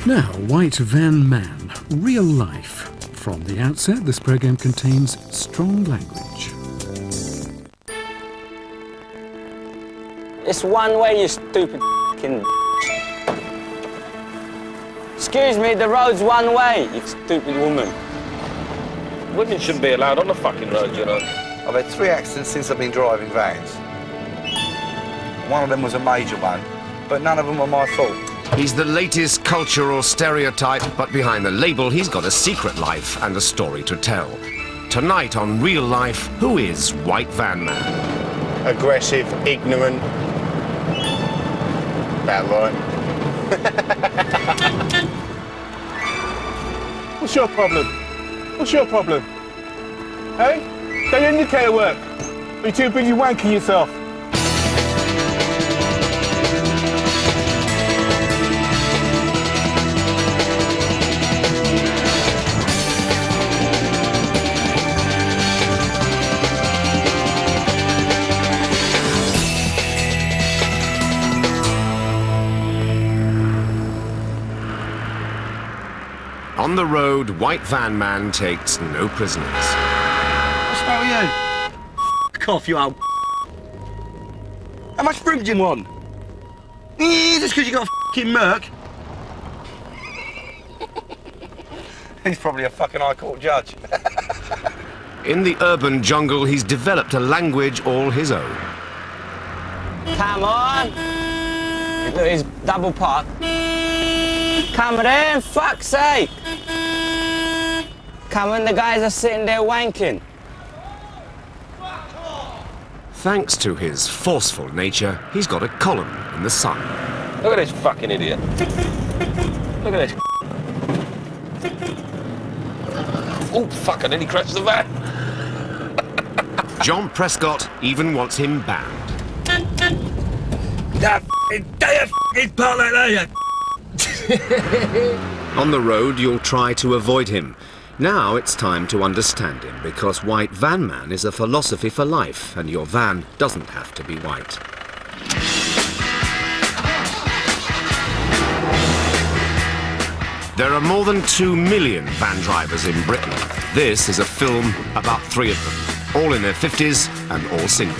Now, White Van Man, real life. From the outset, this program contains strong language. It's one way, you stupid f***ing. Excuse me, the road's one way, you stupid woman. Women shouldn't be allowed on the fucking road, you know. I've had 3 accidents since I've been driving vans. One of them was a major one, but none of them were my fault. He's the latest cultural stereotype, but behind the label, he's got a secret life and a story to tell. Tonight on Real Life, who is White Van Man? Aggressive, ignorant. About right. What's your problem? What's your problem? Hey? Don't your indicator work? Are you too busy wanking yourself? On the road, White Van Man takes no prisoners. What's wrong with you? F*** off, you old... How much fruit do you want? Just because you got a f***ing Merc? He's probably a fucking High Court judge. In the urban jungle, he's developed a language all his own. Come on! Look, he's double park. Come on, fuck's sake! Come on, the guys are sitting there wanking. Thanks to his forceful nature, he's got a column in the Sun. Look at this fucking idiot. Look at this. Oh, fuck, and then he crashes the van. John Prescott even wants him banned. On the road, you'll try to avoid him. Now it's time to understand him, because White Van Man is a philosophy for life, and your van doesn't have to be white. There are more than 2 million van drivers in Britain. This is a film about 3 of them, all in their 50s and all single.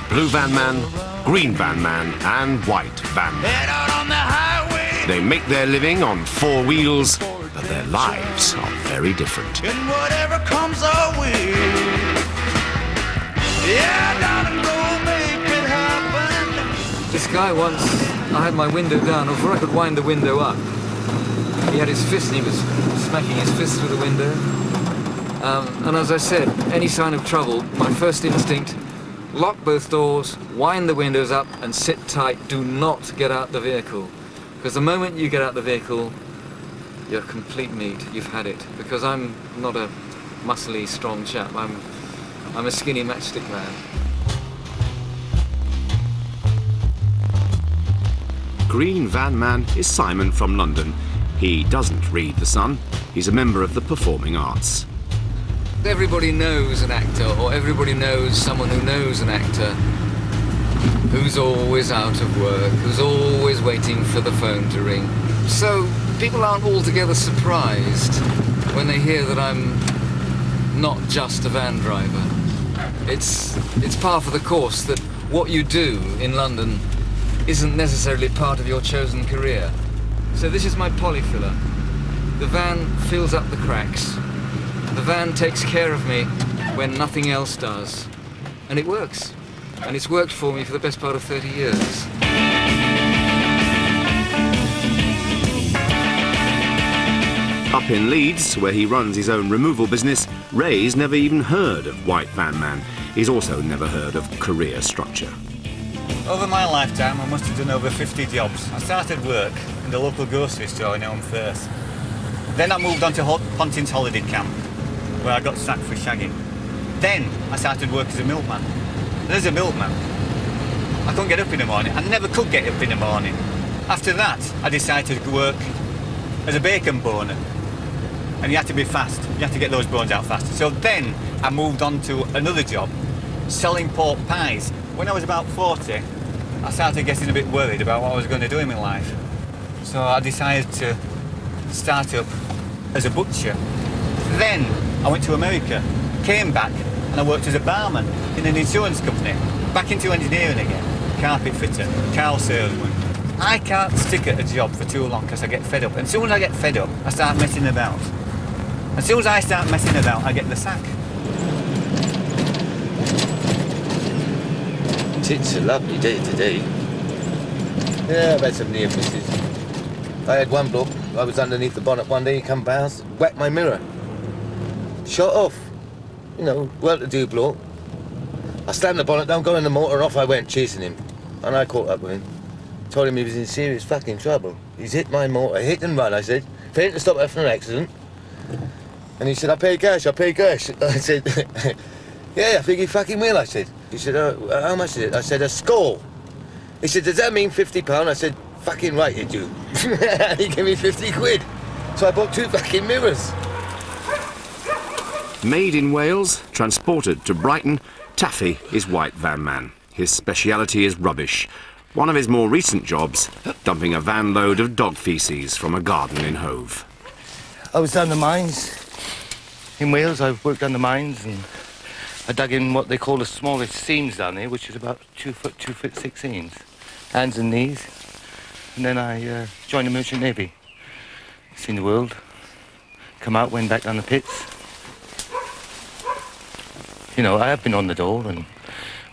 Blue Van Man, Green Van Man, and White Van Man. They make their living on 4 wheels, but their lives are very different. And whatever comes our way, yeah, darling, go make it happen. This guy once, I had my window down, before I could wind the window up, he had his fist and he was smacking his fist through the window. And as I said, any sign of trouble, my first instinct, lock both doors, wind the windows up and sit tight, do not get out the vehicle. Because the moment you get out the vehicle, you're complete meat, you've had it. Because I'm not a muscly, strong chap, I'm a skinny matchstick man. Green Van Man is Simon from London. He doesn't read The Sun. He's a member of the performing arts. Everybody knows an actor, or everybody knows someone who knows an actor, who's always out of work, who's always waiting for the phone to ring. So people aren't altogether surprised when they hear that I'm not just a van driver. It's par for the course that what you do in London isn't necessarily part of your chosen career. So this is my polyfiller. The van fills up the cracks. The van takes care of me when nothing else does. And it works. And it's worked for me for the best part of 30 years. Up in Leeds, where he runs his own removal business, Ray's never even heard of White Van Man. He's also never heard of career structure. Over my lifetime, I must have done over 50 jobs. I started work in the local grocery store in Elm Firth. Then I moved on to Pontins Holiday Camp, where I got sacked for shagging. Then I started work as a milkman. And as a milkman, I couldn't get up in the morning. I never could get up in the morning. After that, I decided to work as a bacon boner. And you had to be fast. You had to get those bones out fast. So then I moved on to another job, selling pork pies. When I was about 40, I started getting a bit worried about what I was going to do in my life. So I decided to start up as a butcher. Then I went to America, came back, and I worked as a barman in an insurance company. Back into engineering again, carpet fitter, car salesman. I can't stick at a job for too long because I get fed up. And as soon as I get fed up, I start messing about. As soon as I start messing about, I get the sack. It's a lovely day today. Yeah, I've had some near misses. I had one bloke, I was underneath the bonnet one day, he come past, whacked my mirror. Shot off. You know, well-to-do bloke. I slammed the bonnet down, got in the motor, and off I went, chasing him. And I caught up with him. Told him he was in serious fucking trouble. He's hit my motor, hit and run, I said. Failed to stop after an accident. And he said, I pay cash, I pay cash. I said, yeah, I think you fucking will, I said. He said, how much is it? I said, a score. He said, does that mean £50? I said, fucking right you do. And he gave me 50 quid. So I bought 2 fucking mirrors. Made in Wales, transported to Brighton, Taffy is White Van Man. His speciality is rubbish. One of his more recent jobs, dumping a van load of dog faeces from a garden in Hove. I was down the mines. In Wales, I've worked on the mines and I dug in what they call the smallest seams down there, which is about 2 foot 6 seams. Hands and knees. And then I joined the Merchant Navy. Seen the world. Come out, went back down the pits. You know, I have been on the dole and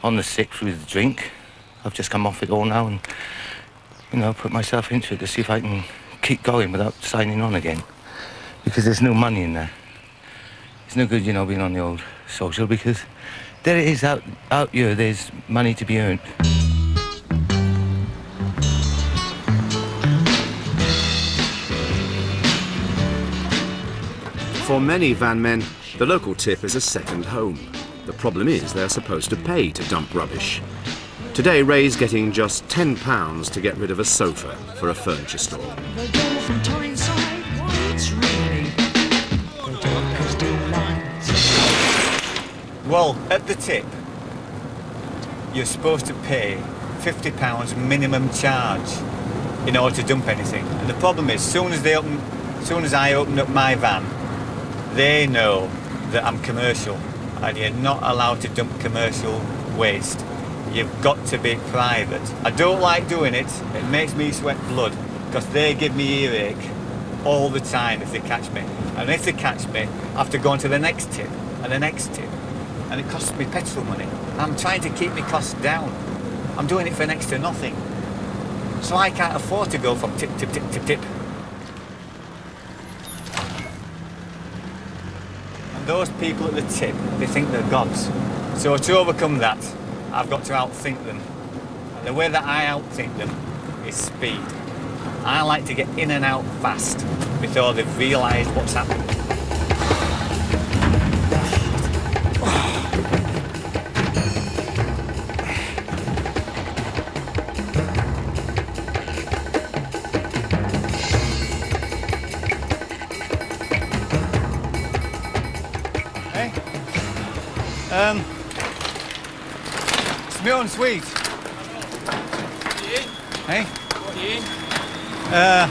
on the sick through the drink. I've just come off it all now and, you know, put myself into it to see if I can keep going without signing on again. Because there's no money in there. It's no good, you know, being on the old social because there it is out here, there's money to be earned. For many van men, the local tip is a second home. The problem is they're supposed to pay to dump rubbish. Today, Ray's getting just £10 to get rid of a sofa for a furniture store. Well, at the tip, you're supposed to pay £50 minimum charge in order to dump anything. And the problem is, as soon as I open up my van, they know that I'm commercial and you're not allowed to dump commercial waste. You've got to be private. I don't like doing it. It makes me sweat blood because they give me earache all the time if they catch me. And if they catch me, I have to go on to the next tip and the next tip. And it costs me petrol money. I'm trying to keep my costs down. I'm doing it for next to nothing. So I can't afford to go from tip, tip, tip, tip, tip. And those people at the tip, they think they're gods. So to overcome that, I've got to outthink them. And the way that I outthink them is speed. I like to get in and out fast before they've realised what's happened. It's my own suite. What are you in? Hey? What are you in?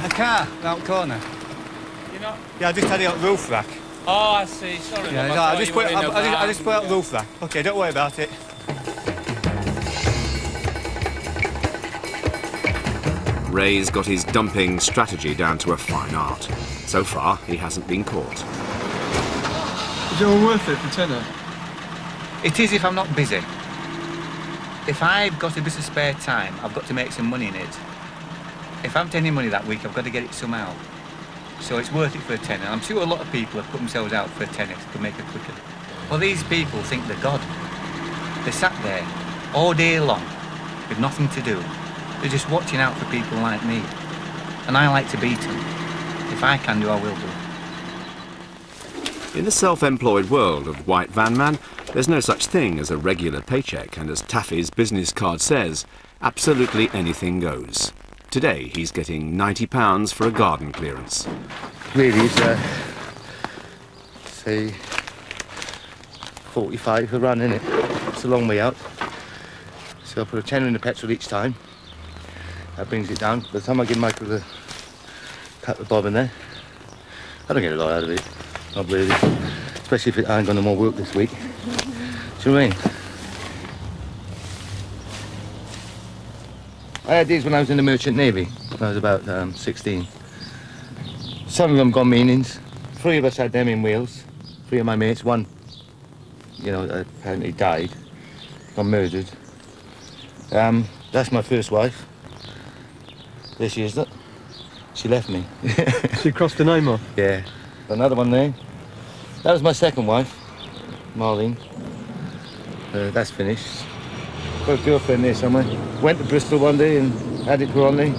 A car, round corner. You're not? Yeah, I just had it on roof rack. Oh, I see. Sorry. Yeah, Mum, no, I I thought just you put were it in a I just put it on van. roof rack. Okay, don't worry about it. Ray's got his dumping strategy down to a fine art. So far, he hasn't been caught. Is it all worth it for tenner? It is if I'm not busy. If I've got a bit of spare time, I've got to make some money in it. If I haven't any money that week, I've got to get it somehow. So it's worth it for a tenner. I'm sure a lot of people have put themselves out for a tenner to make it quicker. Well, these people think they're God. They sat there all day long with nothing to do. They're just watching out for people like me. And I like to beat them. If I can do, I will do. In the self-employed world of White Van Man, there's no such thing as a regular paycheck, and as Taffy's business card says, absolutely anything goes. Today, he's getting £90 for a garden clearance. Really, it's, say, 45 a run, innit? It's a long way out. So I put a tenner in the petrol each time. That brings it down. By the time I give Michael the cut the bob in there, I don't get a lot out of it. Not really. Especially if I ain't got no more work this week. Do you know what I mean? I had these when I was in the Merchant Navy, when I was about 16. Some of them got meanings. 3 of us had them in Wales. 3 of my mates. 1, you know, apparently died. Got murdered. That's my first wife. There she is, look. She left me. She crossed the name off? Yeah. Got another one there. That was my second wife, Marlene. That's finished. Got a girlfriend there somewhere. Went to Bristol one day and had it put on me.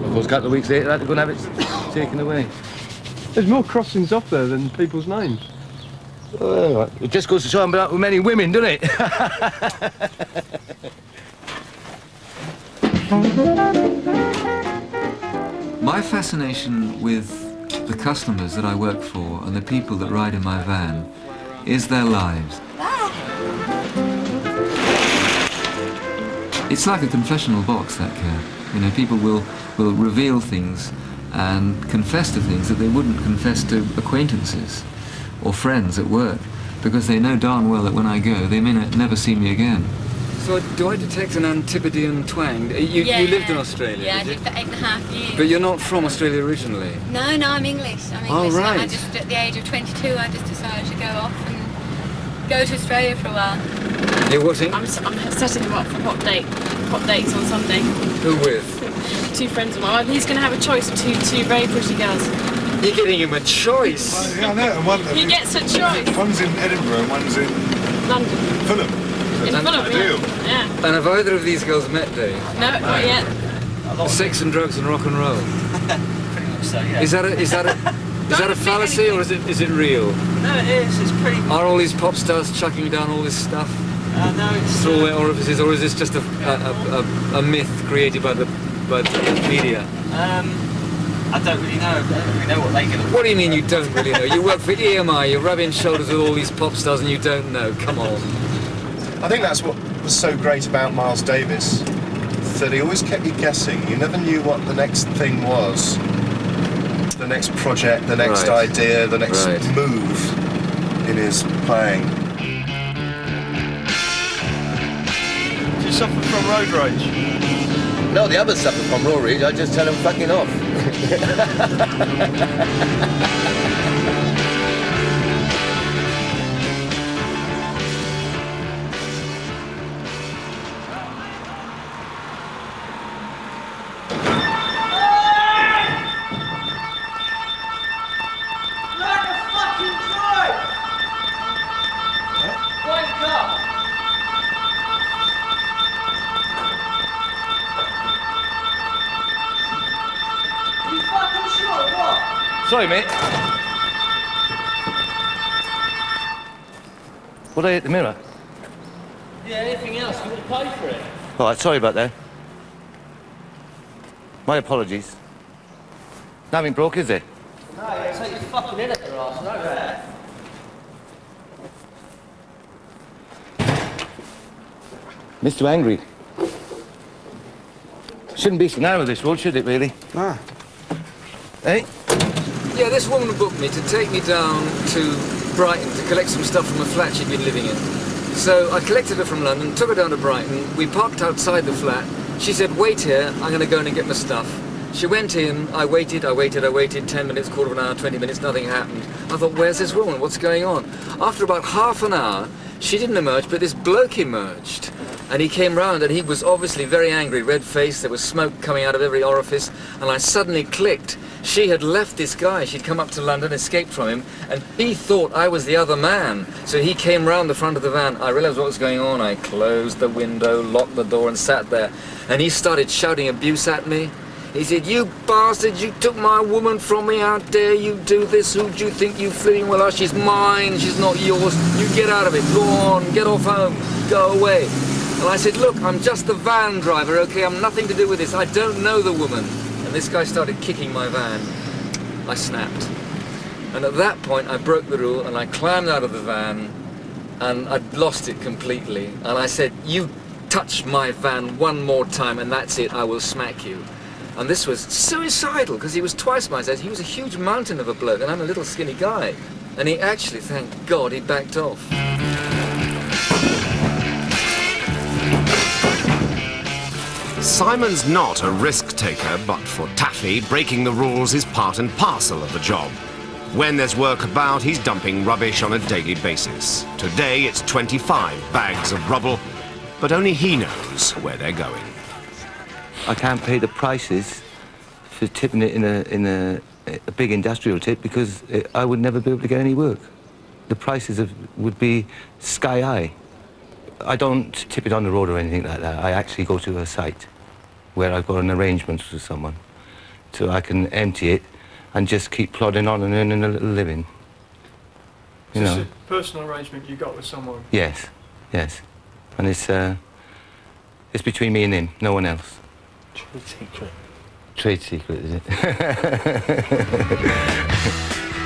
Of course, a couple of weeks later, I had to go and have it taken away. There's more crossings off there than people's names. Well, it just goes to show I'm out with many women, doesn't it? My fascination with the customers that I work for and the people that ride in my van is their lives. It's like a confessional box, that car. You know, people will reveal things and confess to things that they wouldn't confess to acquaintances or friends at work, because they know darn well that when I go, they may never see me again. So do I detect an Antipodean twang? You lived in Australia? Yeah, I lived for 8.5 years. But you're not from Australia originally? No, I'm English. Oh, right. I just, at the age of 22, I just decided to go off and go to Australia for a while. You're what? I'm setting him up for hot dates on Sunday. Who with? 2 friends of mine. He's going to have a choice of two very pretty girls. You're getting him a choice. Yeah, I know. And he gets a choice. One's in Edinburgh and one's in London. Fulham. In Fulham, yeah. And have either of these girls met Dave? No, not yet. Sex and drugs and rock and roll. Pretty much so, yeah. Is that a fallacy or is it real? No, it is. It's pretty. Are all these pop stars chucking down all this stuff? No, it's through all their orifices, or is this just a myth created by the media? I don't really know. I don't really know what they get. What do you mean you don't really know? You work for EMI, you're rubbing shoulders with all these pop stars and you don't know. Come on. I think that's what was so great about Miles Davis, that he always kept you guessing. You never knew what the next thing was. The next project, the next idea, the next move in his playing. Do you suffer from road rage? No, the others suffer from road rage. I just tell them fucking off. Sorry, mate. What did I hit the mirror? Yeah, anything else? You would have paid for it. All right, sorry about that. My apologies. Nothing broke, is it? No, you take your fucking head at your arse, no that. Mr. Angry. Shouldn't be so narrow this road, should it, really? Ah. Hey? Yeah, this woman booked me to take me down to Brighton to collect some stuff from a flat she'd been living in. So I collected her from London, took her down to Brighton. We parked outside the flat. She said, wait here, I'm going to go in and get my stuff. She went in, I waited, 10 minutes, quarter of an hour, 20 minutes, nothing happened. I thought, where's this woman? What's going on? After about half an hour, she didn't emerge, but this bloke emerged. And he came round and he was obviously very angry, red-faced, there was smoke coming out of every orifice, and I suddenly clicked. She had left this guy, she'd come up to London, escaped from him, and he thought I was the other man. So he came round the front of the van, I realised what was going on, I closed the window, locked the door and sat there. And he started shouting abuse at me. He said, you bastard, you took my woman from me, how dare you do this, who do you think you flitting with her, she's mine, she's not yours, you get out of it, go on, get off home, go away. And I said, look, I'm just the van driver, okay, I'm nothing to do with this, I don't know the woman. And this guy started kicking my van. I snapped. And at that point, I broke the rule and I climbed out of the van and I'd lost it completely. And I said, you touch my van one more time and that's it, I will smack you. And this was suicidal, because he was twice my size. He was a huge mountain of a bloke, and I'm a little skinny guy. And he actually, thank God, he backed off. Simon's not a risk-taker, but for Taffy, breaking the rules is part and parcel of the job. When there's work about, he's dumping rubbish on a daily basis. Today, it's 25 bags of rubble, but only he knows where they're going. I can't pay the prices for tipping it in a big industrial tip because I would never be able to get any work. The prices would be sky high. I don't tip it on the road or anything like that. I actually go to a site where I've got an arrangement with someone so I can empty it and just keep plodding on and earning a little living. You know. It's a personal arrangement you got with someone? Yes, yes. And it's between me and him, no one else. Trade secret. Trade secret, is it?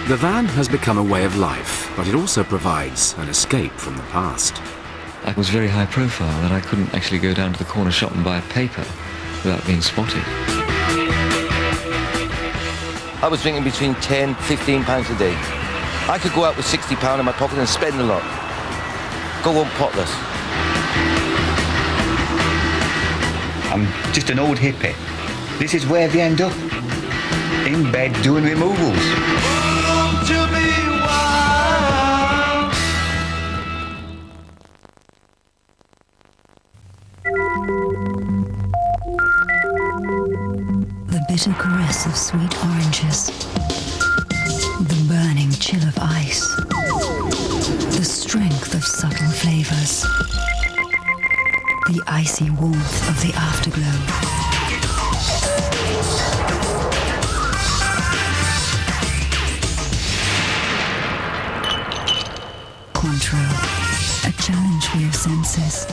The van has become a way of life, but it also provides an escape from the past. I was very high profile that I couldn't actually go down to the corner shop and buy a paper without being spotted. I was drinking between 10, 15 pounds a day. I could go out with £60 in my pocket and spend a lot. Go home potless. I'm just an old hippie. This is where they end up. In bed doing removals. The bitter caress of sweet oranges. The burning chill of ice. The strength of subtle flavors. The icy warmth of the afterglow. Cointreau, a challenge for your senses.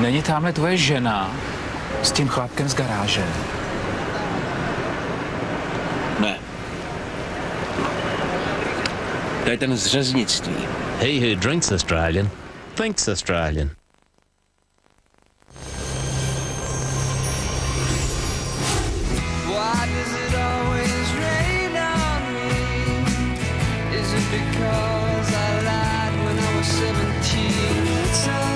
Není tamhle tvoje žena s tím chlapkem z garáže? Ne. To je ten z řeznictví. He who drinks Australian, thinks Australian. Why does it always rain on me? Is it because I lied when I was 17?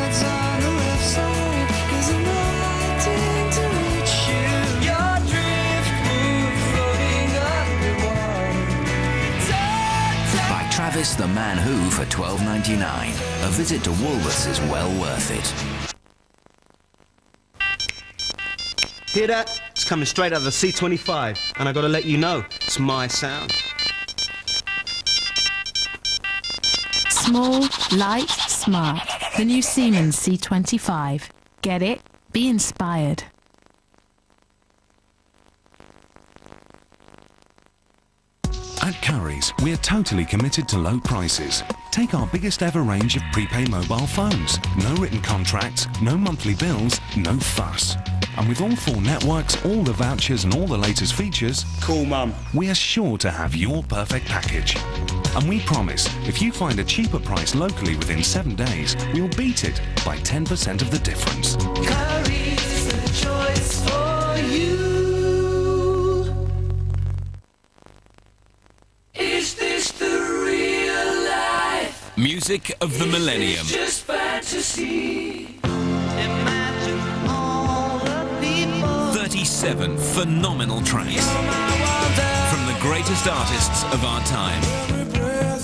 It's on the left side, 'cause I'm waiting to reach you. Your driftwood floating underwater. By Travis the Man Who for $12.99. A visit to Woolworths is well worth it. Hear that? It's coming straight out of the C25, and I gotta let you know, it's my sound. Small, light, smart. The new Siemens C25. Get it? Be inspired. At Currys, we're totally committed to low prices. Take our biggest ever range of prepaid mobile phones. No written contracts, no monthly bills, no fuss. And with all 4 networks, all the vouchers and all the latest features, cool mum, we are sure to have your perfect package. And we promise, if you find a cheaper price locally within 7 days, we'll beat it by 10% of the difference. Currys, the choice for you. Is this the real life? Music of the Millennium. It's just fantasy. Imagine all the people. 37 phenomenal tracks from the greatest artists of our time.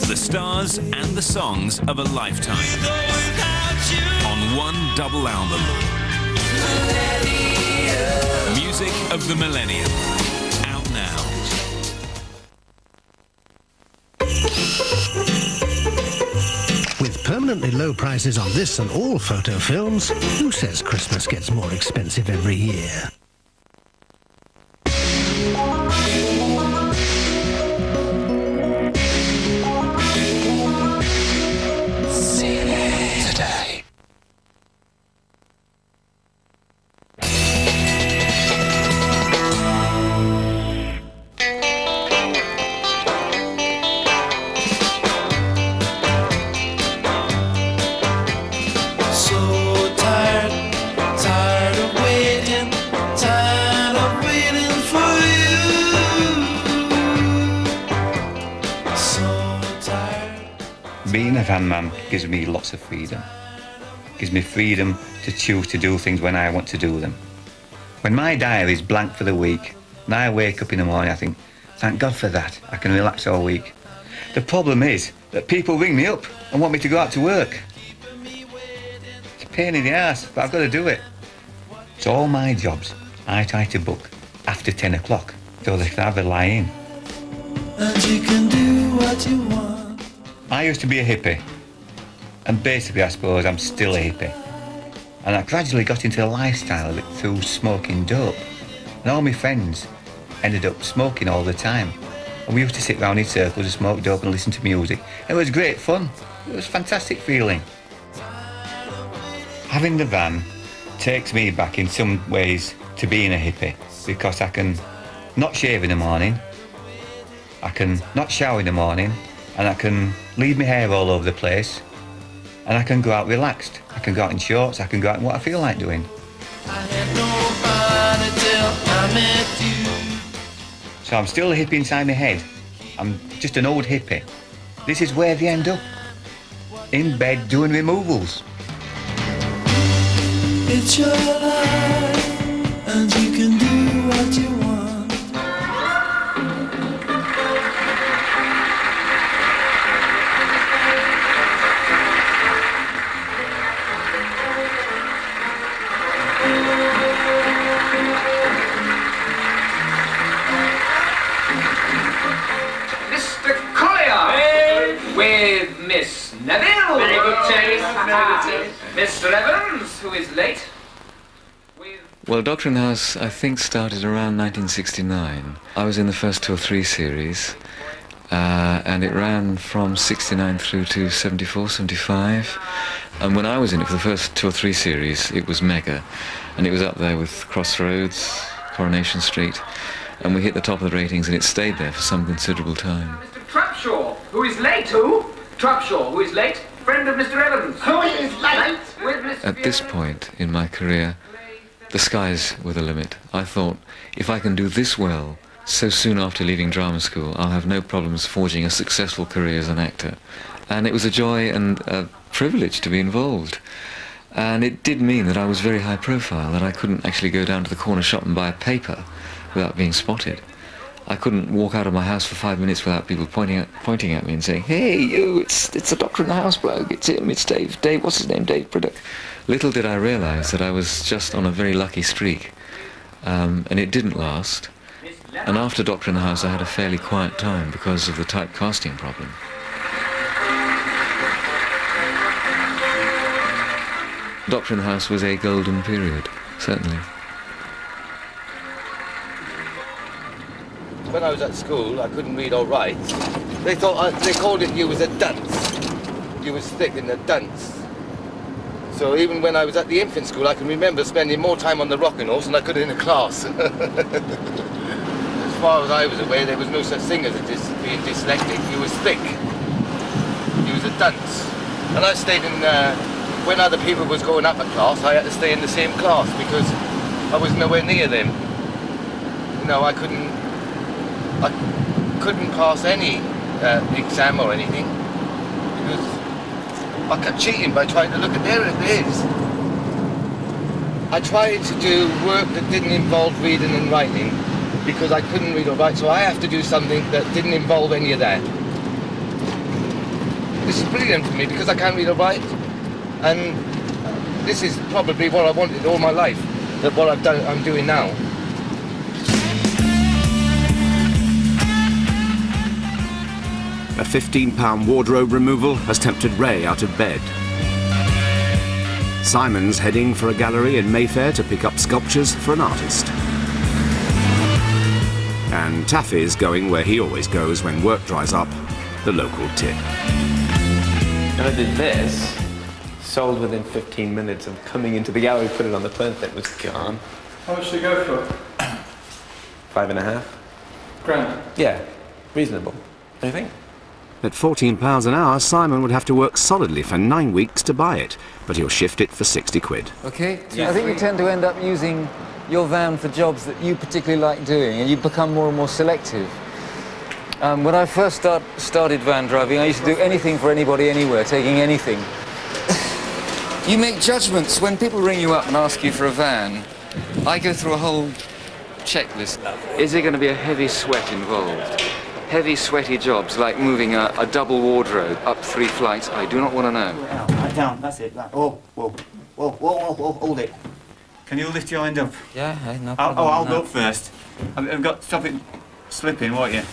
The stars and the songs of a lifetime on one double album. Music of the Millennium. Out now. With permanent permanently low prices on this and all photo films, who says Christmas gets more expensive every year? Today. So tired of waiting for you. So tired. Being a van man gives me lots of freedom. Gives me freedom to choose to do things when I want to do them. When my diary is blank for the week, and I wake up in the morning, I think, thank God for that, I can relax all week. The problem is that people ring me up and want me to go out to work. It's a pain in the ass, but I've got to do it. So all my jobs, I try to book after 10 o'clock, so they can have a lie-in. And you can do what you want. I used to be a hippie, and basically I suppose I'm still a hippie. And I gradually got into the lifestyle of it through smoking dope. And all my friends ended up smoking all the time. And we used to sit round in circles and smoke dope and listen to music. It was great fun. It was a fantastic feeling. Having the van takes me back in some ways to being a hippie, because I can not shave in the morning, I can not shower in the morning, and I can leave my hair all over the place, and I can go out relaxed. I can go out in shorts, I can go out in what I feel like doing. I had nobody till I met you. So I'm still a hippie inside my head. I'm just an old hippie. This is where they end up. In bed doing removals. It's your life, and you can do what you want. Mr. Collier with Miss Neville. Very good taste, very good taste. Mr. Evans, who is late. Well, Doctor in the House, I think, started around 1969. I was in the first 2 or 3 series, and it ran from 69 through to 74, 75. And when I was in it for the first 2 or 3 series, it was mega. And it was up there with Crossroads, Coronation Street, and we hit the top of the ratings, and it stayed there for some considerable time. Mr. Trapshaw, who is late. Who? Trapshaw, who is late. Friend of Mr. Evans. Who is late? With Mr. At this point in my career, the skies were the limit. I thought, if I can do this well, so soon after leaving drama school, I'll have no problems forging a successful career as an actor. And it was a joy and a privilege to be involved. And it did mean that I was very high profile, that I couldn't actually go down to the corner shop and buy a paper without being spotted. I couldn't walk out of my house for 5 minutes without people pointing at me and saying, "Hey, you, it's the Doctor in the House bloke, it's him, it's Dave, what's his name, Dave Priddock." Little did I realise that I was just on a very lucky streak, and it didn't last. And after Doctor in the House, I had a fairly quiet time because of the typecasting problem. Doctor in the House was a golden period, certainly. When I was at school, I couldn't read or write. They thought they called it you was a dunce. You was thick in the dunce. So even when I was at the infant school, I can remember spending more time on the rocking horse than I could in a class. As far as I was aware, there was no such thing as being dyslexic. You was thick. You was a dunce. And I stayed in, when other people was going up a class, I had to stay in the same class because I was nowhere near them. You know, I couldn't pass any exam or anything because I kept cheating by trying to look at there it is. I tried to do work that didn't involve reading and writing because I couldn't read or write, so I have to do something that didn't involve any of that. This is brilliant for me because I can't read or write, and this is probably what I wanted all my life, that what I'm doing now. A £15 wardrobe removal has tempted Ray out of bed. Simon's heading for a gallery in Mayfair to pick up sculptures for an artist. And Taffy's going where he always goes when work dries up, the local tip. And I did this, sold within 15 minutes of coming into the gallery, put it on the print, it was gone. How much did it go for? 5.5 grand. Yeah, reasonable. What do you think? At £14 an hour, Simon would have to work solidly for 9 weeks to buy it, but he'll shift it for 60 quid. Okay, I think you tend to end up using your van for jobs that you particularly like doing, and you become more and more selective. When I first started van driving, I used to do anything for anybody, anywhere, taking anything. You make judgments. When people ring you up and ask you for a van, I go through a whole checklist. Is there going to be a heavy sweat involved? Heavy, sweaty jobs like moving a double wardrobe up 3 flights, I do not want to know. Right down, that's it. Right. Oh, whoa, whoa, whoa, whoa, hold it. Can you lift your end up? Yeah, no problem. I'll go up first. I've got to stop it slipping, won't you?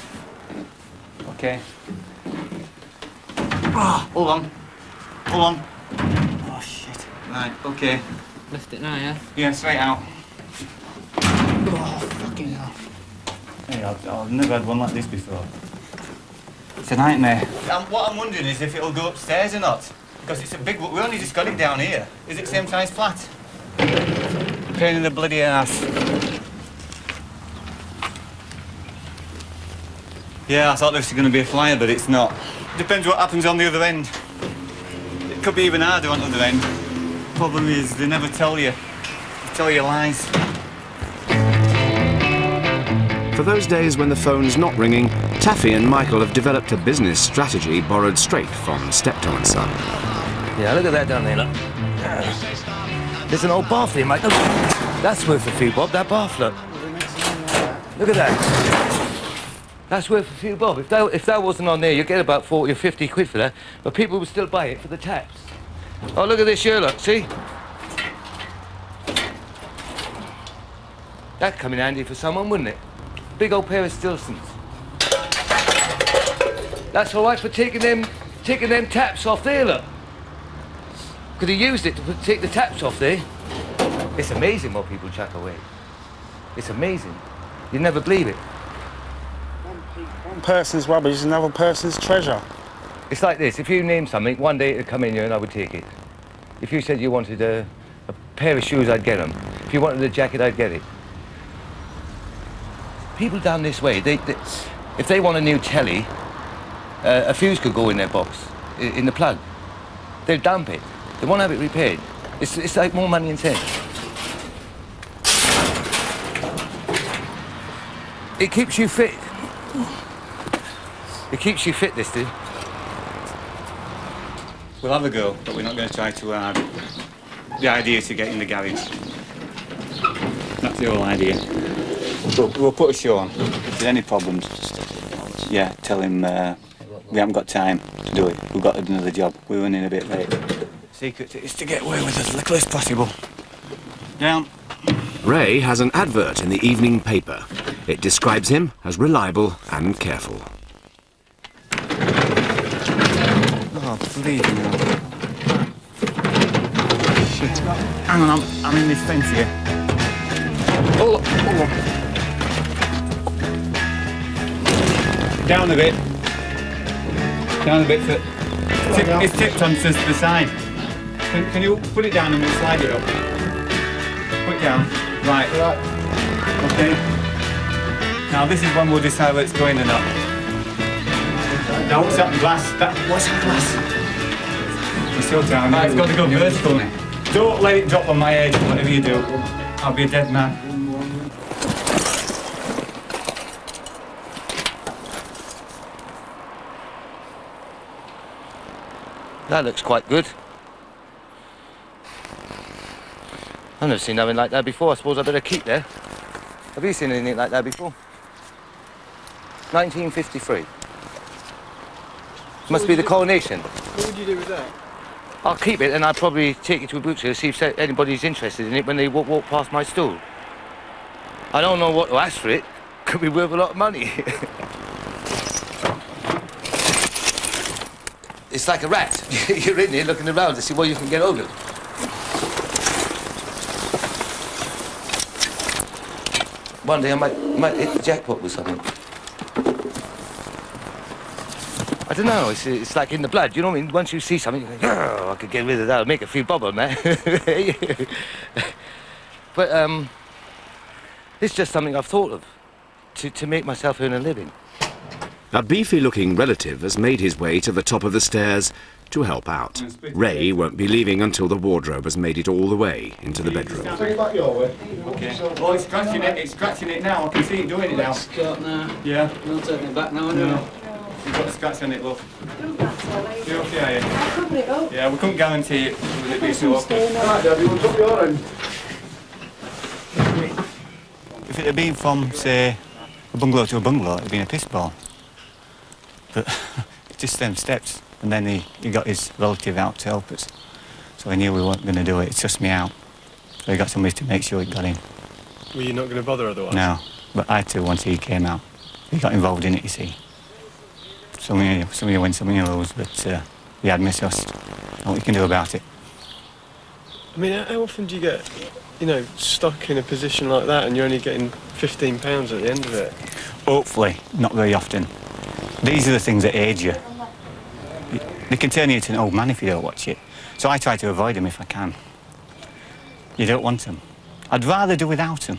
Okay. Oh, hold on. Hold on. Oh, shit. Right, okay. Lift it now, yeah? Yeah, straight out. Oh, fucking hell. Hey, I've never had one like this before. It's a nightmare. What I'm wondering is if it'll go upstairs or not. Because it's a big... We only just got it down here. Is it same size flat? Pain in the bloody ass. Yeah, I thought this was going to be a flyer, but it's not. Depends what happens on the other end. It could be even harder on the other end. Problem is, they never tell you. They tell you lies. For those days when the phone's not ringing, Taffy and Michael have developed a business strategy borrowed straight from Steptoe and Son. Yeah, look at that down there, look. There's an old bath here, mate. Look. That's worth a few bob, that bath, look. Look at that. That's worth a few bob. If that wasn't on there, you'd get about 40 or 50 quid for that, but people would still buy it for the taps. Oh, look at this here, look, see? That'd come in handy for someone, wouldn't it? Big old pair of Stilsons. That's all right for taking them taps off there, look. Could have used it to take the taps off there. It's amazing what people chuck away. It's amazing. You'd never believe it. One person's rubbish is another person's treasure. It's like this. If you name something, one day it'd come in here and I would take it. If you said you wanted a pair of shoes, I'd get them. If you wanted a jacket, I'd get it. People down this way, if they want a new telly, a fuse could go in their box, in the plug. They'll dump it. They won't have it repaired. It's like more money in cents. It keeps you fit. It keeps you fit, this do. We'll have a go, but we're not going to try too hard. The idea is to get in the garage. That's the whole idea. We'll put a show on. If there's any problems, yeah, tell him we haven't got time to do it. We've got another job. We're running a bit late. Secret is to get away with as little as possible. Down. Ray has an advert in the evening paper. It describes him as reliable and careful. Oh, please. Shit. Hang on, I'm in this fence here. Hold on. Down a bit. Down a bit. It's tipped onto the side. Can you put it down and we'll slide it up? Put it down. Right. Okay. Now this is when we'll decide where it's going or not. Now what's that glass? What's that glass? It's your time. Right, it's got to go vertical. Don't let it drop on my head, whatever you do. I'll be a dead man. That looks quite good. I've never seen nothing like that before. I suppose I better keep there. Have you seen anything like that before? 1953. Must be the coronation. What would you do with that? I'll keep it and I'll probably take it to a butcher to see if anybody's interested in it when they walk past my stall. I don't know what to ask for it. Could be worth a lot of money. It's like a rat. You're in here looking around to see what you can get hold of. One day I might hit the jackpot with something. I don't know, it's like in the blood, you know what I mean? Once you see something, you think, oh, I could get rid of that, make a few bob on that. But it's just something I've thought of, to make myself earn a living. A beefy-looking relative has made his way to the top of the stairs to help out. Ray won't be leaving until the wardrobe has made it all the way into the bedroom. Take it back your way. Okay. Oh, it's scratching it now. I can see it doing it now. It's got now. Yeah. You're not taking it back now, anyway. No. You've got a scratch on it, love. You okay, are you? Yeah, we couldn't guarantee it. Would it be so awkward? Right, Dad, you want to top your end? If it had been from, say, a bungalow to a bungalow, it would have been a piss ball. But it's just them steps. And then he got his relative out to help us. So he knew we weren't going to do it. It sussed me out. So he got somebody to make sure it got in. Were you not going to bother otherwise? No, but I had to once he came out. He got involved in it, you see. Some of you win, some of you lose, but he had misused. What you can do about it. I mean, how often do you get, you know, stuck in a position like that and you're only getting £15 at the end of it? Hopefully, not very often. These are the things that age you. They can turn you into an old man if you don't watch it. So I try to avoid them if I can. You don't want them. I'd rather do without them.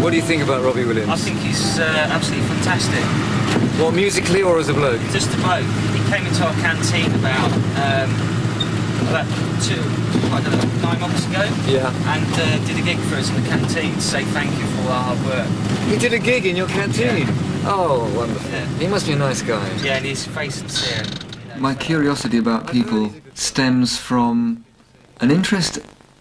What do you think about Robbie Williams? I think he's absolutely fantastic. What, musically or as a bloke? Just a bloke. He came into our canteen about 9 months ago. Yeah. And did a gig for us in the canteen to say thank you for all our hard work. He did a gig in your canteen? Yeah. Oh, wonderful. Yeah. He must be a nice guy. Yeah, and he's very sincere. My curiosity about people stems from an interest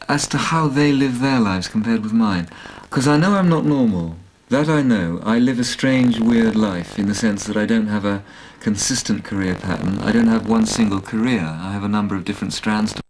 as to how they live their lives compared with mine. Because I know I'm not normal. That I know. I live a strange, weird life in the sense that I don't have a consistent career pattern. I don't have one single career. I have a number of different strands to